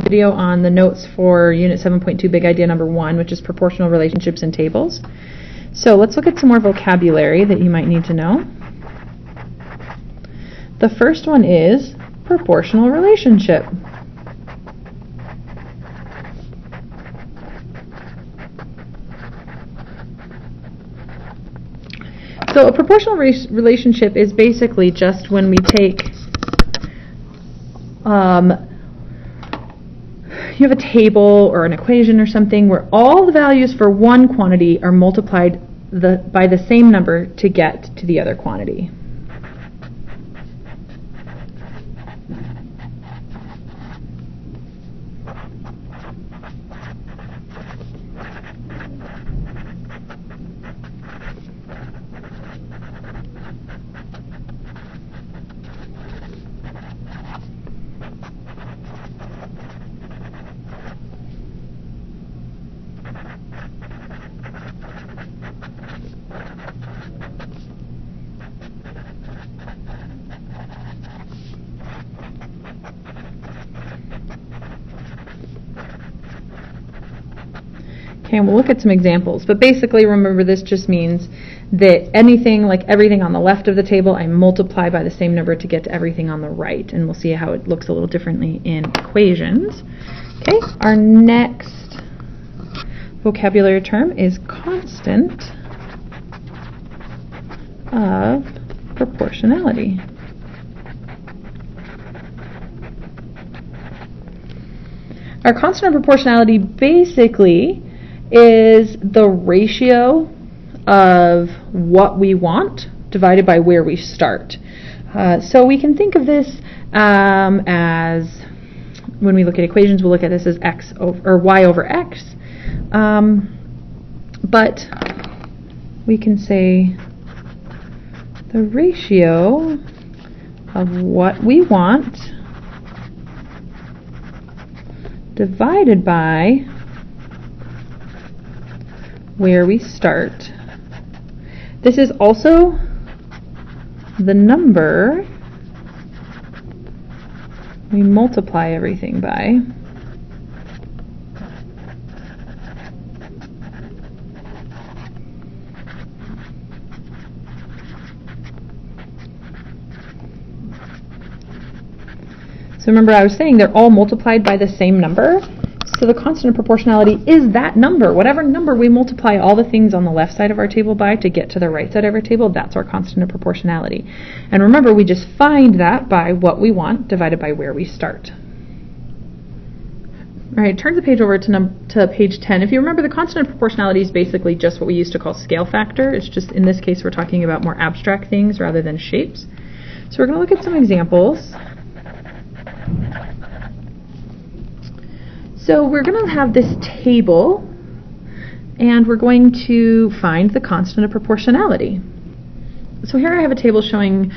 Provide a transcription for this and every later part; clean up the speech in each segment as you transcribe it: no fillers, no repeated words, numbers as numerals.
video on the notes for Unit 7.2, Big Idea Number 1, which is proportional relationships in tables. So let's look at some more vocabulary that you might need to know. The first one is proportional relationship. So a proportional relationship is basically just when we take, you have a table or an equation or something where all the values for one quantity are multiplied by the same number to get to the other quantity. Okay, and we'll look at some examples, but basically remember this just means that anything, like everything on the left of the table, I multiply by the same number to get to everything on the right, and we'll see how it looks a little differently in equations. Okay, our next vocabulary term is constant of proportionality. Our constant of proportionality basically is the ratio of what we want divided by where we start. So we can think of this as, when we look at equations, we'll look at this as x over, or y over x. But we can say the ratio of what we want divided by where we start. This is also the number we multiply everything by. So remember, I was saying they're all multiplied by the same number. So the constant of proportionality is that number. Whatever number we multiply all the things on the left side of our table by to get to the right side of our table, that's our constant of proportionality. And remember, we just find that by what we want divided by where we start. All right, turn the page over to page 10. If you remember, the constant of proportionality is basically just what we used to call scale factor. It's just, in this case, we're talking about more abstract things rather than shapes. So we're going to look at some examples. So we're going to have this table, and we're going to find the constant of proportionality. So here I have a table showing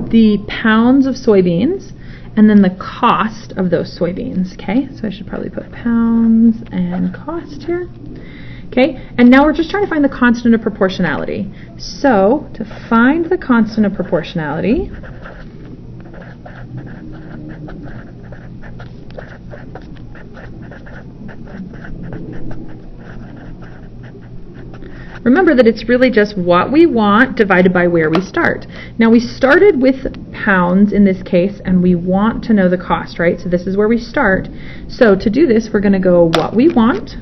the pounds of soybeans and then the cost of those soybeans. Okay, so I should probably put pounds and cost here. Okay, and now we're just trying to find the constant of proportionality. So to find the constant of proportionality, remember that it's really just what we want divided by where we start. Now we started with pounds in this case, and we want to know the cost, right? So this is where we start. So to do this, we're going to go what we want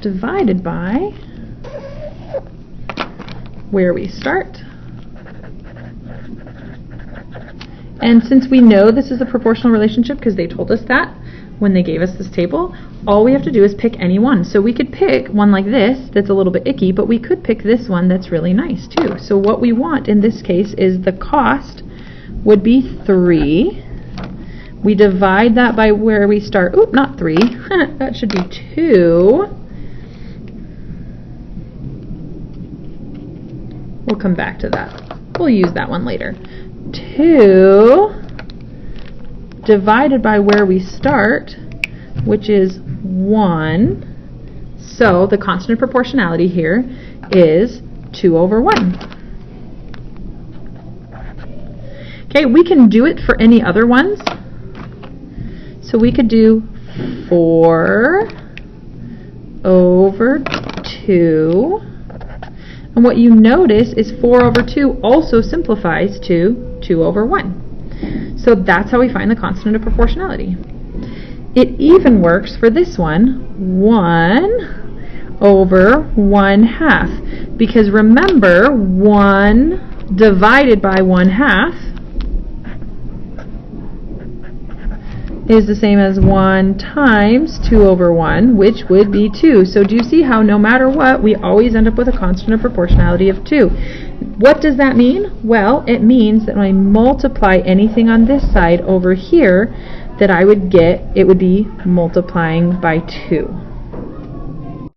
divided by where we start. And since we know this is a proportional relationship because they told us that when they gave us this table, all we have to do is pick any one. So we could pick one like this that's a little bit icky, but we could pick this one that's really nice too. So what we want in this case is the cost would be 3. We divide that by where we start. Oop, not 3. That should be 2. We'll come back to that. We'll use that one later. 2 divided by where we start, which is 1. So the constant of proportionality here is 2 over 1. Okay, we can do it for any other ones. So we could do 4 over 2. And what you notice is 4 over 2 also simplifies to 2 over 1. So that's how we find the constant of proportionality. It even works for this one, 1 over 1/2. Because remember, 1 divided by 1/2 is the same as 1 times 2 over 1, which would be 2. So do you see how no matter what, we always end up with a constant of proportionality of 2? What does that mean? Well, it means that when I multiply anything on this side over here, that I would get, it would be multiplying by 2.